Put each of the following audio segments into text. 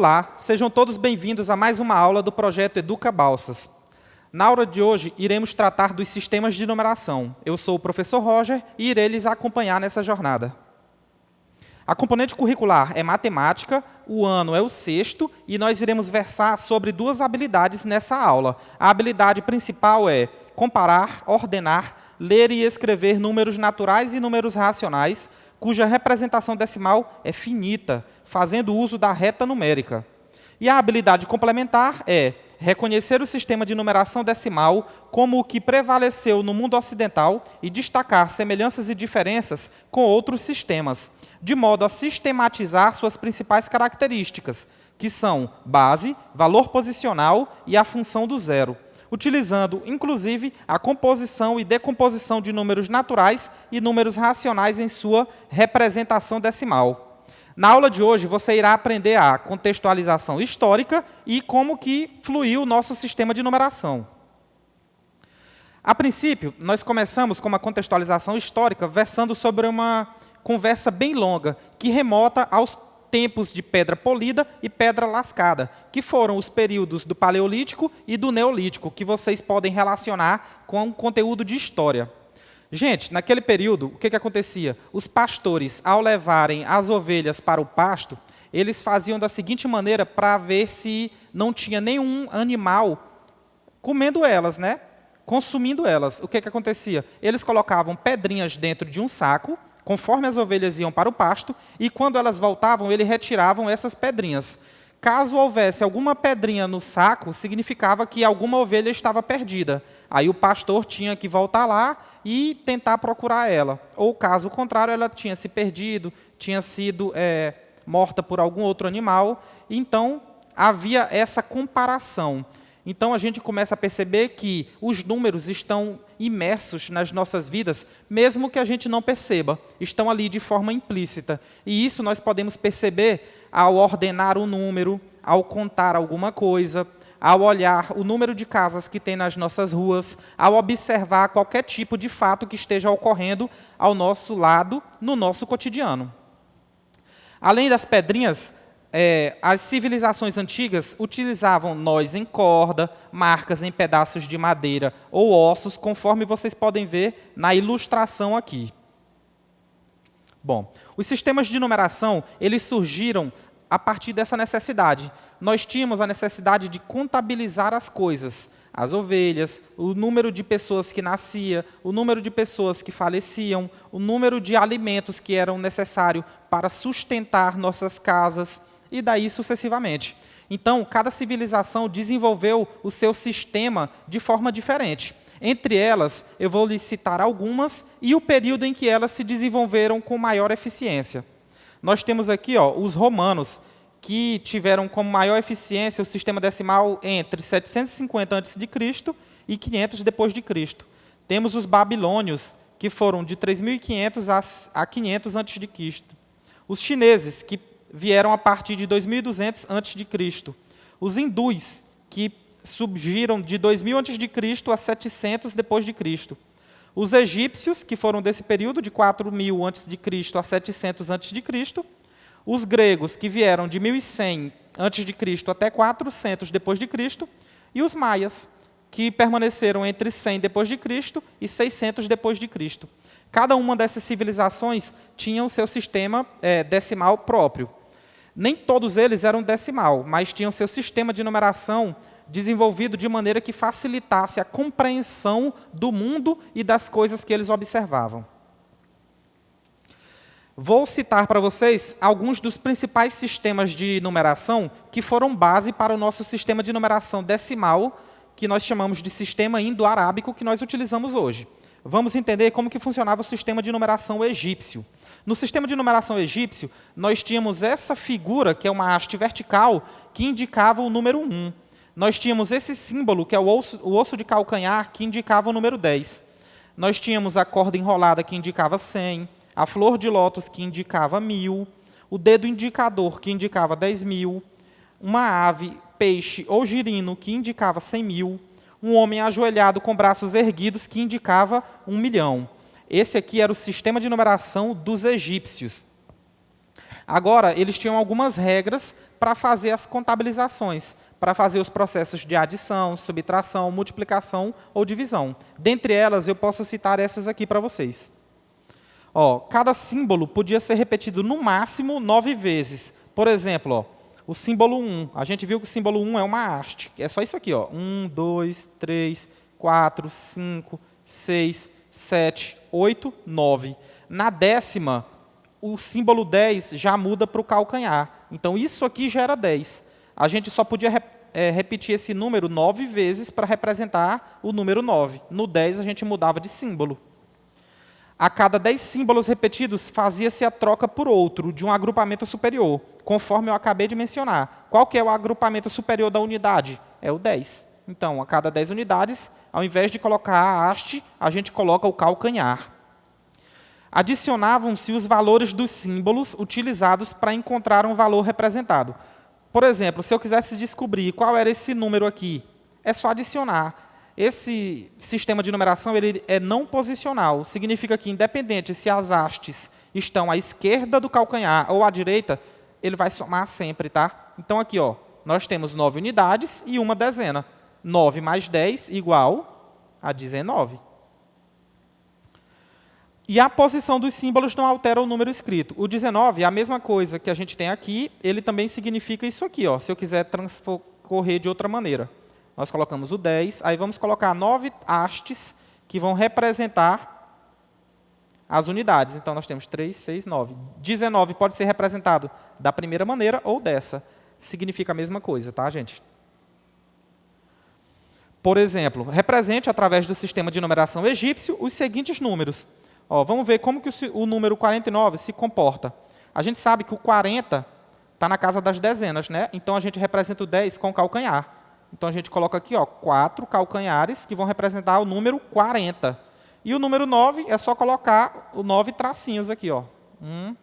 Olá, sejam todos bem-vindos a mais uma aula do projeto Educa Balsas. Na aula de hoje, iremos tratar dos sistemas de numeração. Eu sou o professor Roger e irei lhes acompanhar nessa jornada. A componente curricular é matemática, o ano é o sexto e nós iremos versar sobre duas habilidades nessa aula. A habilidade principal é comparar, ordenar, ler e escrever números naturais e números racionais, cuja representação decimal é finita, fazendo uso da reta numérica. E a habilidade complementar é reconhecer o sistema de numeração decimal como o que prevaleceu no mundo ocidental e destacar semelhanças e diferenças com outros sistemas, de modo a sistematizar suas principais características, que são base, valor posicional e a função do zero, utilizando, inclusive, a composição e decomposição de números naturais e números racionais em sua representação decimal. Na aula de hoje, você irá aprender a contextualização histórica e como que fluiu o nosso sistema de numeração. A princípio, nós começamos com uma contextualização histórica, versando sobre uma conversa bem longa, que remota aos tempos de pedra polida e pedra lascada, que foram os períodos do Paleolítico e do Neolítico, que vocês podem relacionar com o conteúdo de história. Gente, naquele período, o que acontecia? Os pastores, ao levarem as ovelhas para o pasto, eles faziam da seguinte maneira para ver se não tinha nenhum animal comendo elas, né? Consumindo elas. O que acontecia? Eles colocavam pedrinhas dentro de um saco, conforme as ovelhas iam para o pasto, e quando elas voltavam, eles retiravam essas pedrinhas. Caso houvesse alguma pedrinha no saco, significava que alguma ovelha estava perdida. Aí o pastor tinha que voltar lá e tentar procurar ela. Ou, caso contrário, ela tinha se perdido, tinha sido morta por algum outro animal. Então, havia essa comparação. Então, a gente começa a perceber que os números estão imersos nas nossas vidas, mesmo que a gente não perceba. Estão ali de forma implícita. E isso nós podemos perceber ao ordenar o número, ao contar alguma coisa, ao olhar o número de casas que tem nas nossas ruas, ao observar qualquer tipo de fato que esteja ocorrendo ao nosso lado, no nosso cotidiano. Além das pedrinhas, as civilizações antigas utilizavam nós em corda, marcas em pedaços de madeira ou ossos, conforme vocês podem ver na ilustração aqui. Bom, os sistemas de numeração, eles surgiram a partir dessa necessidade. Nós tínhamos a necessidade de contabilizar as coisas, as ovelhas, o número de pessoas que nascia, o número de pessoas que faleciam, o número de alimentos que eram necessários para sustentar nossas casas, e daí sucessivamente. Então, cada civilização desenvolveu o seu sistema de forma diferente. Entre elas, eu vou lhes citar algumas e o período em que elas se desenvolveram com maior eficiência. Nós temos aqui os romanos, que tiveram como maior eficiência o sistema decimal entre 750 a.C. e 500 depois de Cristo. Temos os babilônios, que foram de 3.500 a 500 a.C. Os chineses, que vieram a partir de 2.200 a.C. Os hindus, que surgiram de 2.000 a.C. a 700 depois de Cristo. Os egípcios, que foram desse período, de 4.000 a.C. a 700 a.C. Os gregos, que vieram de 1.100 a.C. até 400 depois de Cristo. E os maias, que permaneceram entre 100 depois de Cristo e 600 depois de Cristo. Cada uma dessas civilizações tinha o seu sistema decimal próprio. Nem todos eles eram decimal, mas tinham seu sistema de numeração desenvolvido de maneira que facilitasse a compreensão do mundo e das coisas que eles observavam. Vou citar para vocês alguns dos principais sistemas de numeração que foram base para o nosso sistema de numeração decimal, que nós chamamos de sistema indo-arábico, que nós utilizamos hoje. Vamos entender como que funcionava o sistema de numeração egípcio. No sistema de numeração egípcio, nós tínhamos essa figura, que é uma haste vertical, que indicava o número 1. Nós tínhamos esse símbolo, que é o osso de calcanhar, que indicava o número 10. Nós tínhamos a corda enrolada, que indicava 100, a flor de lótus, que indicava 1.000, o dedo indicador, que indicava 10.000, uma ave, peixe ou girino, que indicava 100.000, um homem ajoelhado com braços erguidos, que indicava 1.000.000. Esse aqui era o sistema de numeração dos egípcios. Agora, eles tinham algumas regras para fazer as contabilizações, para fazer os processos de adição, subtração, multiplicação ou divisão. Dentre elas, eu posso citar essas aqui para vocês. Ó, cada símbolo podia ser repetido no máximo 9 vezes. Por exemplo, ó, o símbolo 1. A gente viu que o símbolo 1 é uma haste. É só isso aqui. Ó. 1, 2, 3, 4, 5, 6, 7, 8, 9. Na décima, o símbolo 10 já muda para o calcanhar. Então, isso aqui já era 10. A gente só podia repetir esse número 9 vezes para representar o número 9. No 10, a gente mudava de símbolo. A cada 10 símbolos repetidos, fazia-se a troca por outro, de um agrupamento superior, conforme eu acabei de mencionar. Qual que é o agrupamento superior da unidade? É o 10. Então, a cada 10 unidades, ao invés de colocar a haste, a gente coloca o calcanhar. Adicionavam-se os valores dos símbolos utilizados para encontrar um valor representado. Por exemplo, se eu quisesse descobrir qual era esse número aqui, é só adicionar. Esse sistema de numeração ele é não posicional. Significa que, independente se as hastes estão à esquerda do calcanhar ou à direita, ele vai somar sempre. Tá? Então, aqui ó, nós temos 9 unidades e uma dezena. 9 mais 10 igual a 19. E a posição dos símbolos não altera o número escrito. O 19 é a mesma coisa que a gente tem aqui, ele também significa isso aqui, ó, se eu quiser transcorrer de outra maneira. Nós colocamos o 10, aí vamos colocar 9 hastes que vão representar as unidades. Então, nós temos 3, 6, 9. 19 pode ser representado da primeira maneira ou dessa. Significa a mesma coisa, tá, gente? Por exemplo, represente, através do sistema de numeração egípcio, os seguintes números. Ó, vamos ver como que o número 49 se comporta. A gente sabe que o 40 está na casa das dezenas, né? Então, a gente representa o 10 com calcanhar. Então, a gente coloca aqui ó, 4 calcanhares que vão representar o número 40. E o número 9 é só colocar os 9 tracinhos aqui. Ó. 1,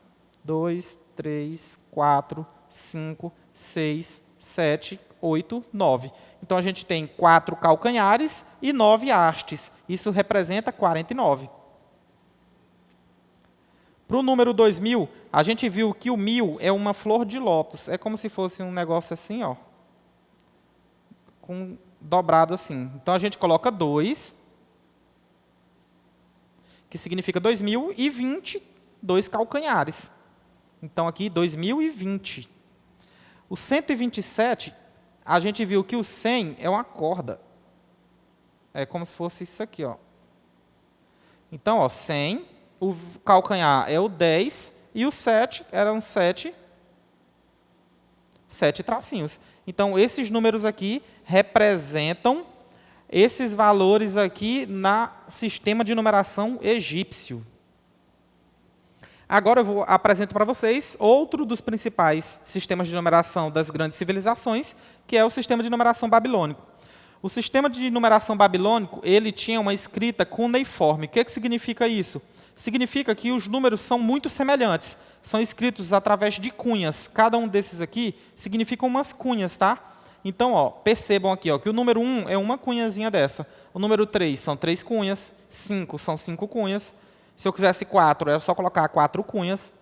2, 3, 4, 5, 6, 7, 8, 9. Então, a gente tem 4 calcanhares e 9 hastes. Isso representa 49. Para o número 2000, a gente viu que o 1000 é uma flor de lótus. É como se fosse um negócio assim, ó, com dobrado assim. Então, a gente coloca 2, que significa 2000, e 20, 2 calcanhares. Então, aqui, 2020. O 127, a gente viu que o 100 é uma corda. É como se fosse isso aqui. Ó. Então, ó, 100, o calcanhar é o 10, e o 7 eram 7 tracinhos. Então, esses números aqui representam esses valores aqui no sistema de numeração egípcio. Agora eu apresento para vocês outro dos principais sistemas de numeração das grandes civilizações, que é o sistema de numeração babilônico. O sistema de numeração babilônico ele tinha uma escrita cuneiforme. O que significa isso? Significa que os números são muito semelhantes. São escritos através de cunhas. Cada um desses aqui significa umas cunhas, tá? Então, ó, percebam aqui ó, que o número 1 é uma cunhazinha dessa. O número 3 são 3 cunhas. 5 são 5 cunhas. Se eu quisesse 4, é só colocar 4 cunhas.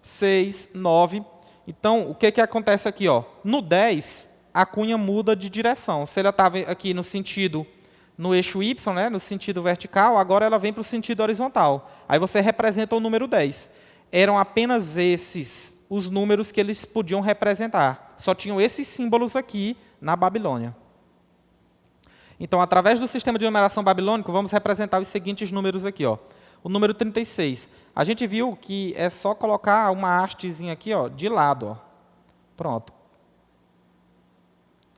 6, 9. Então, o que acontece aqui? Ó? No 10, a cunha muda de direção. Se ela estava aqui no eixo Y, né, no sentido vertical, agora ela vem para o sentido horizontal. Aí você representa o número 10. Eram apenas esses os números que eles podiam representar. Só tinham esses símbolos aqui na Babilônia. Então, através do sistema de numeração babilônico, vamos representar os seguintes números aqui. Ó. O número 36. A gente viu que é só colocar uma hastezinha aqui ó, de lado. Ó. Pronto.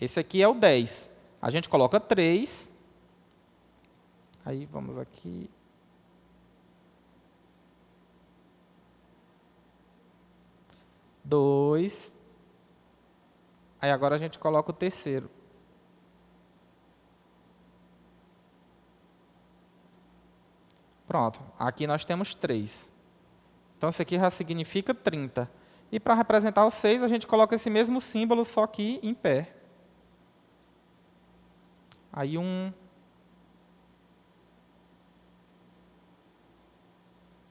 Esse aqui é o 10. A gente coloca 3. Aí, vamos aqui. Dois. Aí, agora a gente coloca o terceiro. Pronto. Aqui nós temos 3. Então, isso aqui já significa 30. E para representar o 6, a gente coloca esse mesmo símbolo, só que em pé. Aí, 1,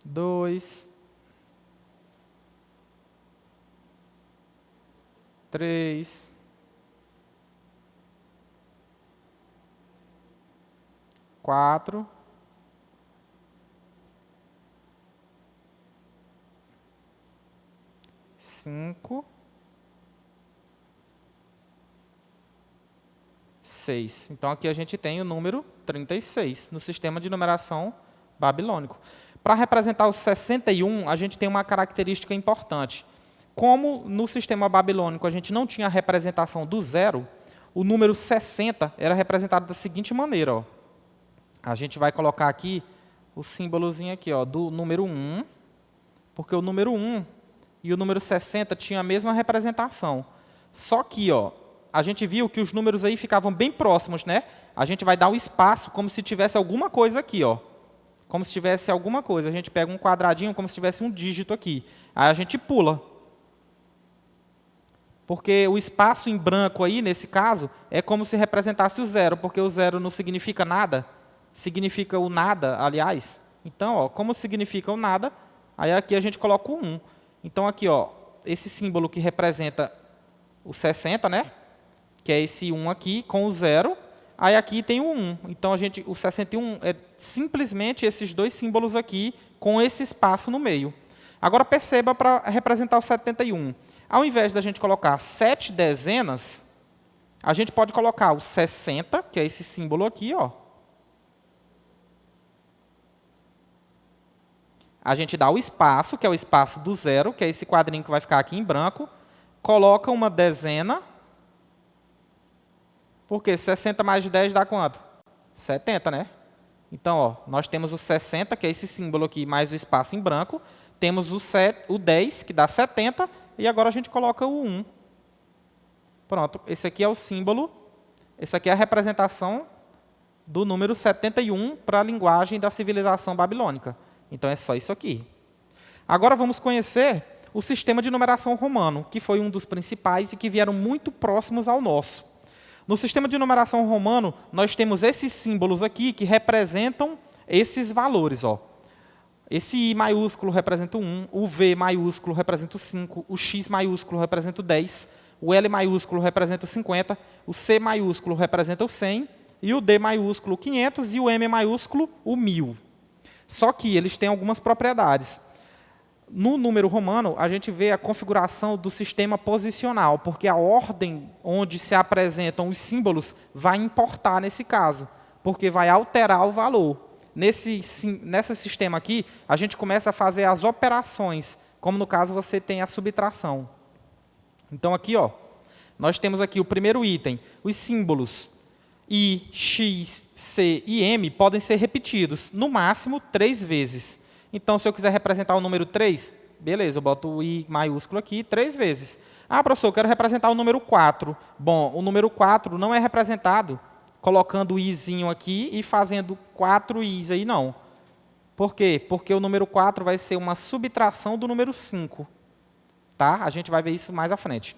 2, 3, 4, 5, 6. Então, aqui a gente tem o número 36 no sistema de numeração babilônico. Para representar o 61, a gente tem uma característica importante. Como no sistema babilônico a gente não tinha a representação do zero, o número 60 era representado da seguinte maneira. Ó. A gente vai colocar aqui o símbolozinho aqui, ó, do número 1, porque o número 1 e o número 60 tinham a mesma representação. Só que ó, a gente viu que os números aí ficavam bem próximos, né? A gente vai dar um espaço como se tivesse alguma coisa aqui, ó. Como se tivesse alguma coisa. A gente pega um quadradinho como se tivesse um dígito aqui. Aí a gente pula. Porque o espaço em branco aí, nesse caso, é como se representasse o zero, porque o zero não significa nada, significa o nada, aliás. Então, ó, como significa o nada, aí aqui a gente coloca o 1. Então, aqui, ó, esse símbolo que representa o 60, né? Que é esse 1 aqui, com o 0. Aí aqui tem o 1. Então, o 61 é simplesmente esses dois símbolos aqui, com esse espaço no meio. Agora, perceba para representar o 71. Ao invés da gente colocar 7 dezenas, a gente pode colocar o 60, que é esse símbolo aqui, ó. A gente dá o espaço, que é o espaço do zero, que é esse quadrinho que vai ficar aqui em branco, coloca uma dezena, porque 60 mais 10 dá quanto? 70, né? Então, ó, nós temos o 60, que é esse símbolo aqui, mais o espaço em branco, temos o 10, que dá 70, e agora a gente coloca o 1. Pronto, esse aqui é o símbolo, essa aqui é a representação do número 71 para a linguagem da civilização babilônica. Então, é só isso aqui. Agora vamos conhecer o sistema de numeração romano, que foi um dos principais e que vieram muito próximos ao nosso. No sistema de numeração romano, nós temos esses símbolos aqui que representam esses valores. Ó. Esse I maiúsculo representa o 1, o V maiúsculo representa o 5, o X maiúsculo representa o 10, o L maiúsculo representa o 50, o C maiúsculo representa o 100, e o D maiúsculo o 500 e o M maiúsculo o 1000. Só que eles têm algumas propriedades. No número romano, a gente vê a configuração do sistema posicional, porque a ordem onde se apresentam os símbolos vai importar nesse caso, porque vai alterar o valor. Nesse sistema aqui, a gente começa a fazer as operações, como no caso você tem a subtração. Então aqui, ó, nós temos aqui o primeiro item, os símbolos I, X, C e M podem ser repetidos, no máximo 3 vezes. Então, se eu quiser representar o número 3, beleza, eu boto o I maiúsculo aqui 3 vezes. Ah, professor, eu quero representar o número 4. Bom, o número 4 não é representado colocando o Izinho aqui e fazendo 4 Is aí, não. Por quê? Porque o número 4 vai ser uma subtração do número 5. Tá? A gente vai ver isso mais à frente.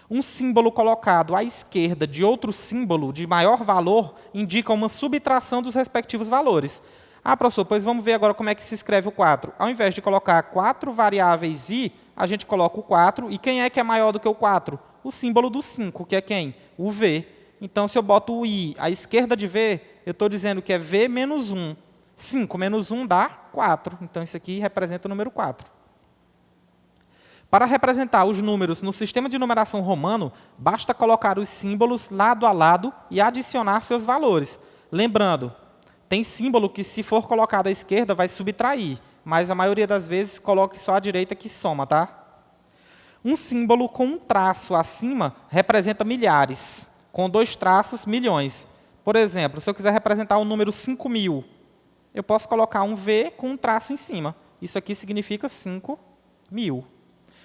Um símbolo colocado à esquerda de outro símbolo de maior valor indica uma subtração dos respectivos valores. Ah, professor, pois vamos ver agora como é que se escreve o 4. Ao invés de colocar 4 variáveis i, a gente coloca o 4. E quem é que é maior do que o 4? O símbolo do 5, que é quem? O v. Então, se eu boto o i à esquerda de v, eu estou dizendo que é v menos 1. 5 menos 1 dá 4. Então, isso aqui representa o número 4. Para representar os números no sistema de numeração romano, basta colocar os símbolos lado a lado e adicionar seus valores. Lembrando, tem símbolo que, se for colocado à esquerda, vai subtrair, mas a maioria das vezes coloque só à direita que soma, tá? Um símbolo com um traço acima representa milhares, com 2 traços, milhões. Por exemplo, se eu quiser representar o número 5.000, eu posso colocar um V com um traço em cima. Isso aqui significa 5.000.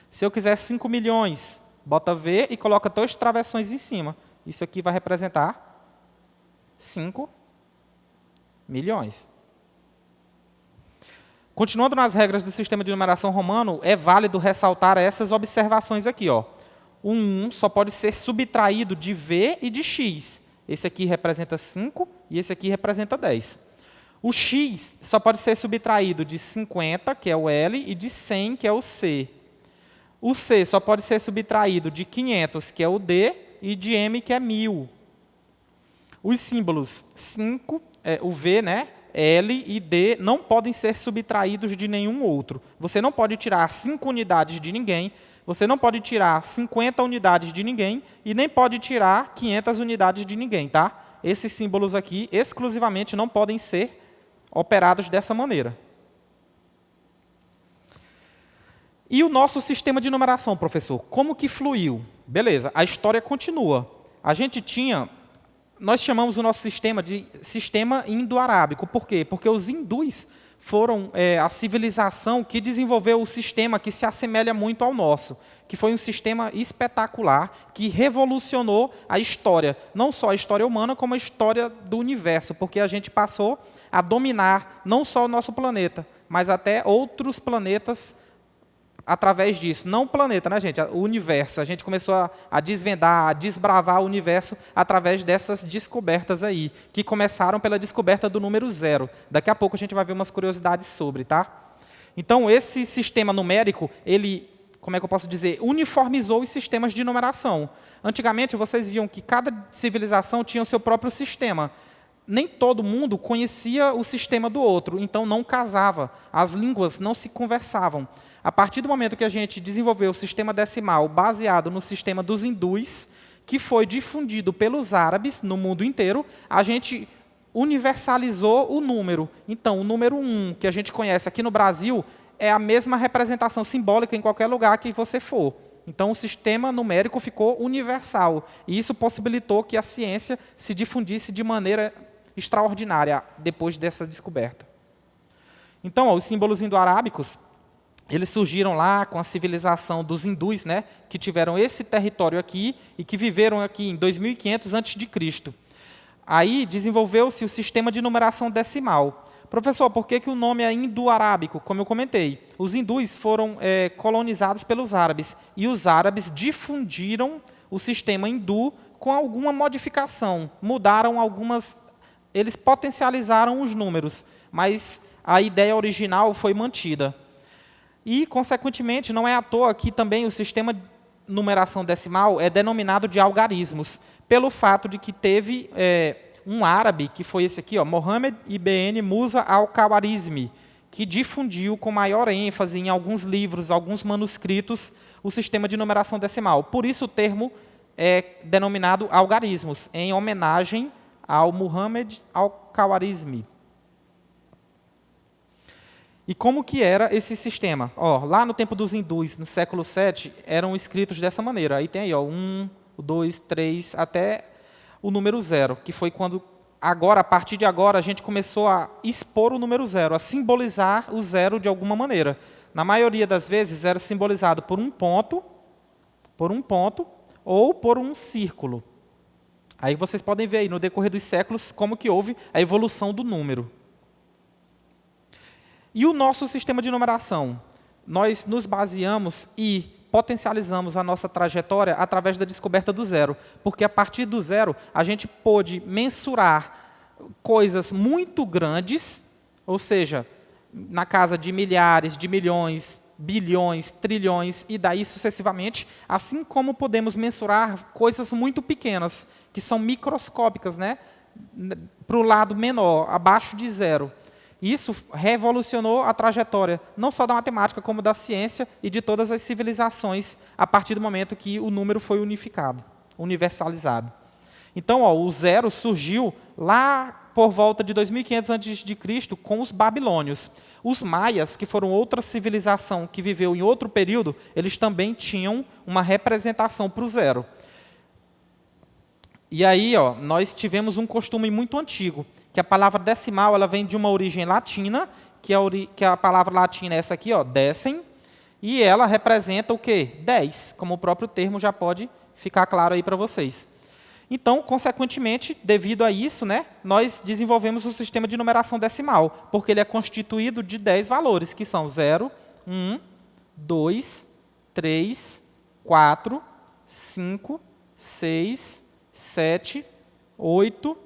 Se eu quiser 5 milhões, bota V e coloca 2 travessões em cima. Isso aqui vai representar 5 milhões. Continuando nas regras do sistema de numeração romano, é válido ressaltar essas observações aqui. Ó. O 1 só pode ser subtraído de V e de X. Esse aqui representa 5 e esse aqui representa 10. O X só pode ser subtraído de 50, que é o L, e de 100, que é o C. O C só pode ser subtraído de 500, que é o D, e de M, que é 1000. Os símbolos 5, o V, né, L e D não podem ser subtraídos de nenhum outro. Você não pode tirar 5 unidades de ninguém, você não pode tirar 50 unidades de ninguém e nem pode tirar 500 unidades de ninguém, tá? Esses símbolos aqui, exclusivamente, não podem ser operados dessa maneira. E o nosso sistema de numeração, professor, como que fluiu? Beleza, a história continua. Nós chamamos o nosso sistema de sistema indo-arábico. Por quê? Porque os hindus foram a civilização que desenvolveu o sistema que se assemelha muito ao nosso, que foi um sistema espetacular, que revolucionou a história, não só a história humana, como a história do universo, porque a gente passou a dominar não só o nosso planeta, mas até outros planetas através disso. Não o planeta, né, gente? O universo. A gente começou a desvendar, a desbravar o universo através dessas descobertas aí, que começaram pela descoberta do número 0. Daqui a pouco a gente vai ver umas curiosidades sobre, tá? Então, esse sistema numérico, ele, como é que eu posso dizer, uniformizou os sistemas de numeração. Antigamente, vocês viam que cada civilização tinha o seu próprio sistema. Nem todo mundo conhecia o sistema do outro, então não casava. As línguas não se conversavam. A partir do momento que a gente desenvolveu o sistema decimal baseado no sistema dos hindus, que foi difundido pelos árabes no mundo inteiro, a gente universalizou o número. Então, o número 1, que a gente conhece aqui no Brasil, é a mesma representação simbólica em qualquer lugar que você for. Então, o sistema numérico ficou universal. E isso possibilitou que a ciência se difundisse de maneira extraordinária depois dessa descoberta. Então, os símbolos indo-arábicos, eles surgiram lá com a civilização dos hindus, né, que tiveram esse território aqui e que viveram aqui em 2500 a.C. Aí desenvolveu-se o sistema de numeração decimal. Professor, por que o nome é indo-arábico? Como eu comentei, os hindus foram colonizados pelos árabes e os árabes difundiram o sistema hindu com alguma modificação. Mudaram algumas... Eles potencializaram os números, mas a ideia original foi mantida. E, consequentemente, não é à toa que também o sistema de numeração decimal é denominado de algarismos, pelo fato de que teve um árabe, que foi esse aqui, Mohammed ibn Musa al-Khawarizmi, que difundiu com maior ênfase em alguns livros, alguns manuscritos, o sistema de numeração decimal. Por isso o termo é denominado algarismos, em homenagem ao Muhammad al-Khawarizmi. E como que era esse sistema? Lá no tempo dos hindus, no século VII, eram escritos dessa maneira. Aí tem aí, 1, 2, 3, até o número 0, que foi quando, a partir de agora, a gente começou a expor o número 0, a simbolizar o 0 de alguma maneira. Na maioria das vezes, era simbolizado por um ponto, ou por um círculo. Aí vocês podem ver aí, no decorrer dos séculos, como que houve a evolução do número. E o nosso sistema de numeração? Nós nos baseamos e potencializamos a nossa trajetória através da descoberta do 0, porque a partir do 0 a gente pôde mensurar coisas muito grandes, ou seja, na casa de milhares, de milhões, bilhões, trilhões e daí sucessivamente, assim como podemos mensurar coisas muito pequenas, que são microscópicas, né, para o lado menor, abaixo de 0. Isso revolucionou a trajetória, não só da matemática, como da ciência e de todas as civilizações, a partir do momento que o número foi unificado, universalizado. Então, o 0 surgiu lá por volta de 2500 a.C. com os babilônios. Os maias, que foram outra civilização que viveu em outro período, eles também tinham uma representação para o 0. E aí, nós tivemos um costume muito antigo, que a palavra decimal ela vem de uma origem latina, que a palavra latina é essa aqui, decem, e ela representa o quê? 10, como o próprio termo já pode ficar claro aí para vocês. Então, consequentemente, devido a isso, né, nós desenvolvemos o sistema de numeração decimal, porque ele é constituído de 10 valores, que são 0, 1, 2, 3, 4, 5, 6, 7, 8,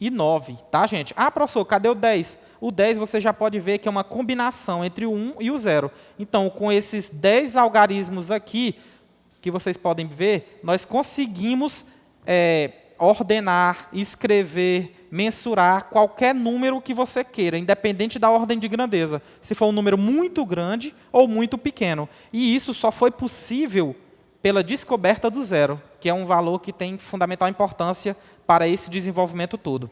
e 9, tá, gente? Ah, professor, cadê o 10? O 10 você já pode ver que é uma combinação entre o 1 e o 0. Então, com esses 10 algarismos aqui, que vocês podem ver, nós conseguimos ordenar, escrever, mensurar qualquer número que você queira, independente da ordem de grandeza, se for um número muito grande ou muito pequeno. E isso só foi possível pela descoberta do zero, que é um valor que tem fundamental importância para esse desenvolvimento todo.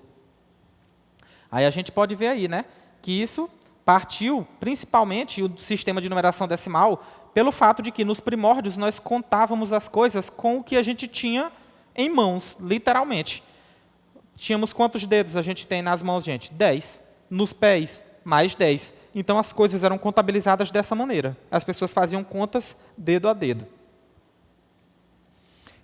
Aí a gente pode ver aí, né, que isso partiu principalmente o sistema de numeração decimal pelo fato de que nos primórdios nós contávamos as coisas com o que a gente tinha em mãos, literalmente. Tínhamos quantos dedos a gente tem nas mãos, gente? 10. Nos pés, mais 10. Então as coisas eram contabilizadas dessa maneira. As pessoas faziam contas dedo a dedo.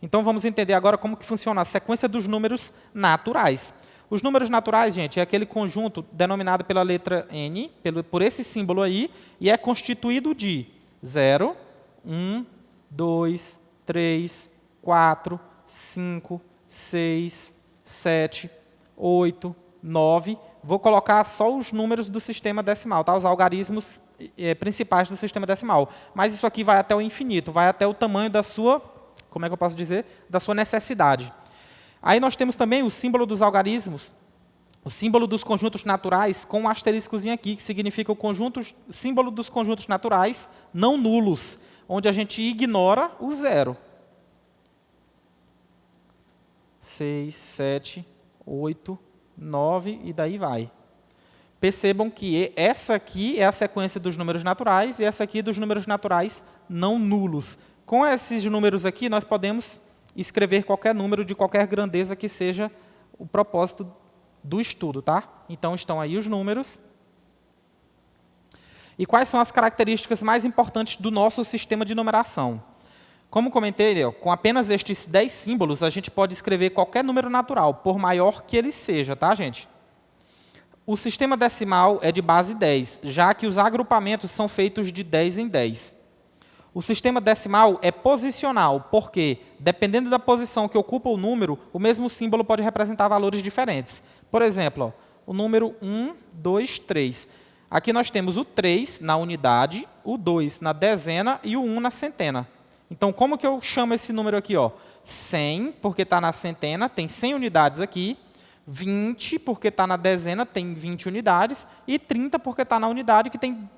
Então vamos entender agora como que funciona a sequência dos números naturais. Os números naturais, gente, é aquele conjunto denominado pela letra N, por esse símbolo aí, e é constituído de 0, 1, 2, 3, 4, 5, 6, 7, 8, 9. Vou colocar só os números do sistema decimal, tá? Os algarismos principais do sistema decimal. Mas isso aqui vai até o infinito, vai até o tamanho da sua, como é que eu posso dizer? Da sua necessidade. Aí nós temos também o símbolo dos algarismos, o símbolo dos conjuntos naturais, com um asteriscozinho aqui, que significa o símbolo dos conjuntos naturais não nulos, onde a gente ignora o zero. 6, 7, 8, 9 e daí vai. Percebam que essa aqui é a sequência dos números naturais e essa aqui dos números naturais não nulos. Com esses números aqui, nós podemos escrever qualquer número de qualquer grandeza que seja o propósito do estudo, tá? Então, estão aí os números. E quais são as características mais importantes do nosso sistema de numeração? Como comentei, com apenas estes 10 símbolos, a gente pode escrever qualquer número natural, por maior que ele seja, tá, gente? O sistema decimal é de base 10, já que os agrupamentos são feitos de 10 em 10. O sistema decimal é posicional, porque, dependendo da posição que ocupa o número, o mesmo símbolo pode representar valores diferentes. Por exemplo, ó, o número 1, 2, 3. Aqui nós temos o 3 na unidade, o 2 na dezena e o 1 na centena. Então, como que eu chamo esse número aqui? Ó? 100, porque está na centena, tem 100 unidades aqui. 20, porque está na dezena, tem 20 unidades. E 30, porque está na unidade, que tem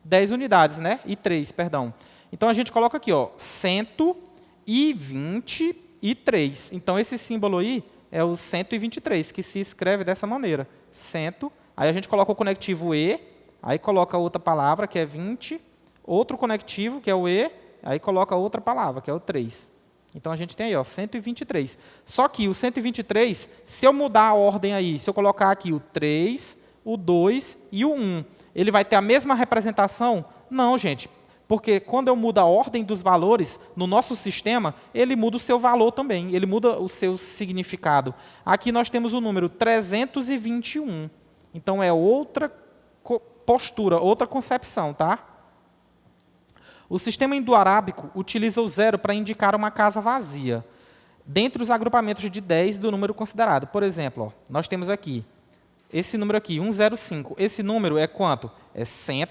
10 unidades, né? E 3, perdão. Então, a gente coloca aqui, ó, 123. Então, esse símbolo aí é o 123, que se escreve dessa maneira. 100, aí a gente coloca o conectivo E, aí coloca outra palavra, que é 20, outro conectivo, que é o E, aí coloca outra palavra, que é o 3. Então, a gente tem aí, ó, 123. Só que o 123, se eu mudar a ordem aí, se eu colocar aqui o 3, o 2 e o 1, ele vai ter a mesma representação? Não, gente. Porque quando eu mudo a ordem dos valores no nosso sistema, ele muda o seu valor também, ele muda o seu significado. Aqui nós temos o número 321. Então, é outra postura, outra concepção, tá? O sistema indo-arábico utiliza o zero para indicar uma casa vazia, dentre os agrupamentos de 10 do número considerado. Por exemplo, ó, nós temos aqui, esse número aqui, 105. Esse número é quanto? É 100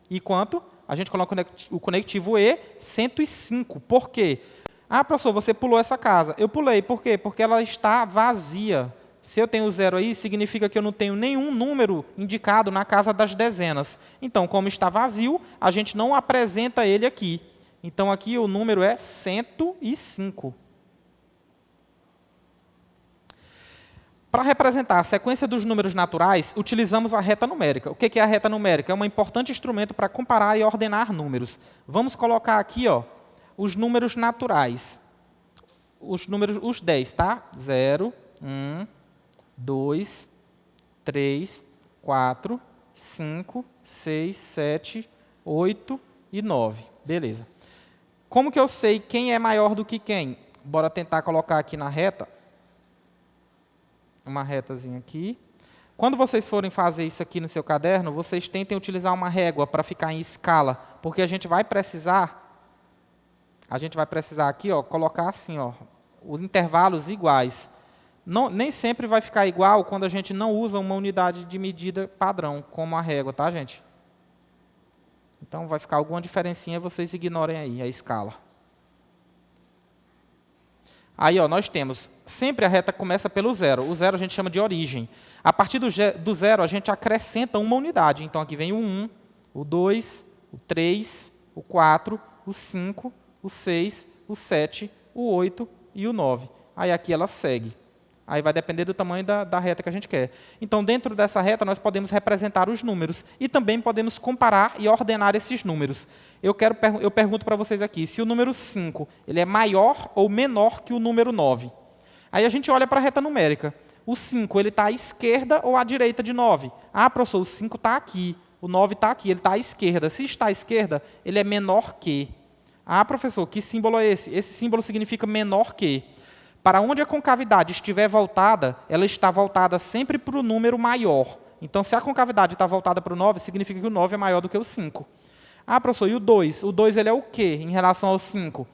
e quanto? A gente coloca o conectivo E, 105. Por quê? Ah, professor, você pulou essa casa. Eu pulei. Por quê? Porque ela está vazia. Se eu tenho zero aí, significa que eu não tenho nenhum número indicado na casa das dezenas. Então, como está vazio, a gente não apresenta ele aqui. Então, aqui o número é 105. Para representar a sequência dos números naturais, utilizamos a reta numérica. O que é a reta numérica? É um importante instrumento para comparar e ordenar números. Vamos colocar aqui, ó, os números naturais. Os 10, tá? 0, 1, 2, 3, 4, 5, 6, 7, 8 e 9. Beleza. Como que eu sei quem é maior do que quem? Bora tentar colocar aqui na reta. Uma retazinha aqui. Quando vocês forem fazer isso aqui no seu caderno, vocês tentem utilizar uma régua para ficar em escala, porque a gente vai precisar aqui, ó, colocar assim, ó, os intervalos iguais. Nem sempre vai ficar igual quando a gente não usa uma unidade de medida padrão, como a régua, tá, gente? Então, vai ficar alguma diferencinha, vocês ignorem aí a escala. Aí, ó, nós temos, sempre a reta começa pelo zero. O zero a gente chama de origem. A partir do zero, a gente acrescenta uma unidade. Então, aqui vem o 1, o 2, o 3, o 4, o 5, o 6, o 7, o 8 e o 9. Aí, aqui ela segue. Aí vai depender do tamanho da reta que a gente quer. Então, dentro dessa reta, nós podemos representar os números. E também podemos comparar e ordenar esses números. Eu pergunto para vocês aqui, se o número 5 ele é maior ou menor que o número 9. Aí a gente olha para a reta numérica. O 5 está à esquerda ou à direita de 9? Ah, professor, o 5 está aqui. O 9 está aqui, ele está à esquerda. Se está à esquerda, ele é menor que. Ah, professor, que símbolo é esse? Esse símbolo significa menor que. Para onde a concavidade estiver voltada, ela está voltada sempre para o número maior. Então, se a concavidade está voltada para o 9, significa que o 9 é maior do que o 5. Ah, professor, e o 2? O 2 ele é o quê em relação ao 5?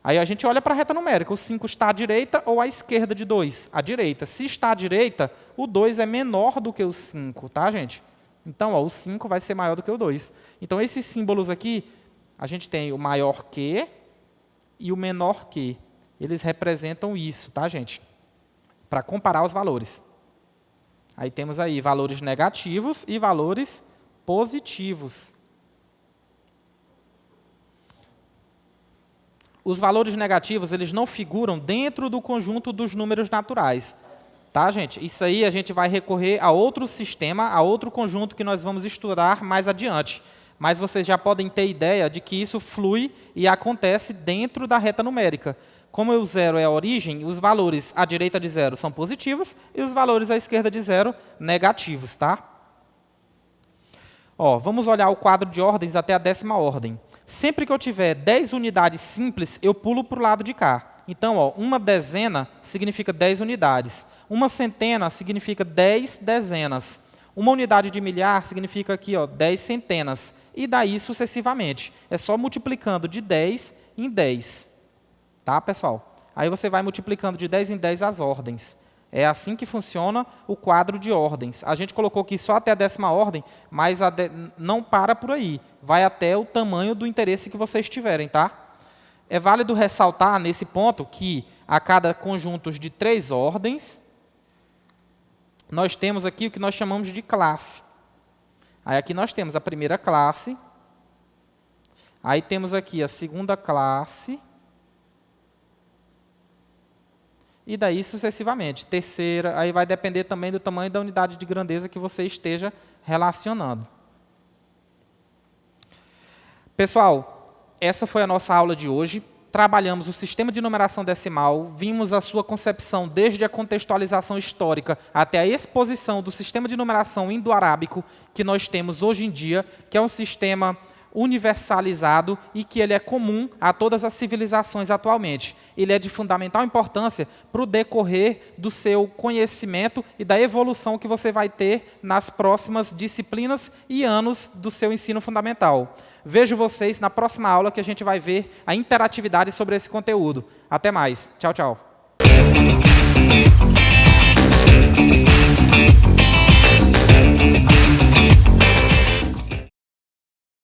Aí a gente olha para a reta numérica. O 5 está à direita ou à esquerda de 2? À direita. Se está à direita, o 2 é menor do que o 5, tá, gente? Então, ó, o 5 vai ser maior do que o 2. Então, esses símbolos aqui, a gente tem o maior que e o menor que. Eles representam isso, tá, gente? Para comparar os valores. Aí temos aí valores negativos e valores positivos. Os valores negativos, eles não figuram dentro do conjunto dos números naturais. Tá, gente? Isso aí a gente vai recorrer a outro sistema, a outro conjunto que nós vamos estudar mais adiante. Mas vocês já podem ter ideia de que isso flui e acontece dentro da reta numérica. Como o zero é a origem, os valores à direita de zero são positivos e os valores à esquerda de zero negativos, tá? Ó, vamos olhar o quadro de ordens até a 10ª ordem. Sempre que eu tiver 10 unidades simples, eu pulo para o lado de cá. Então, ó, uma dezena significa 10 unidades. Uma centena significa 10 dezenas. Uma unidade de milhar significa aqui, ó, 10 centenas. E daí sucessivamente. É só multiplicando de 10 em 10. Tá, pessoal? Aí você vai multiplicando de 10 em 10 as ordens. É assim que funciona o quadro de ordens. A gente colocou aqui só até a 10ª ordem, mas não para por aí. Vai até o tamanho do interesse que vocês tiverem, tá? É válido ressaltar nesse ponto que a cada conjunto de 3 ordens, nós temos aqui o que nós chamamos de classe. Aí aqui nós temos a primeira classe, aí temos aqui a segunda classe, e daí sucessivamente. Terceira, aí vai depender também do tamanho da unidade de grandeza que você esteja relacionando. Pessoal, essa foi a nossa aula de hoje. Trabalhamos o sistema de numeração decimal, vimos a sua concepção desde a contextualização histórica até a exposição do sistema de numeração indo-arábico que nós temos hoje em dia, que é um sistema universalizado e que ele é comum a todas as civilizações atualmente. Ele é de fundamental importância para o decorrer do seu conhecimento e da evolução que você vai ter nas próximas disciplinas e anos do seu ensino fundamental. Vejo vocês na próxima aula que a gente vai ver a interatividade sobre esse conteúdo. Até mais. Tchau, tchau.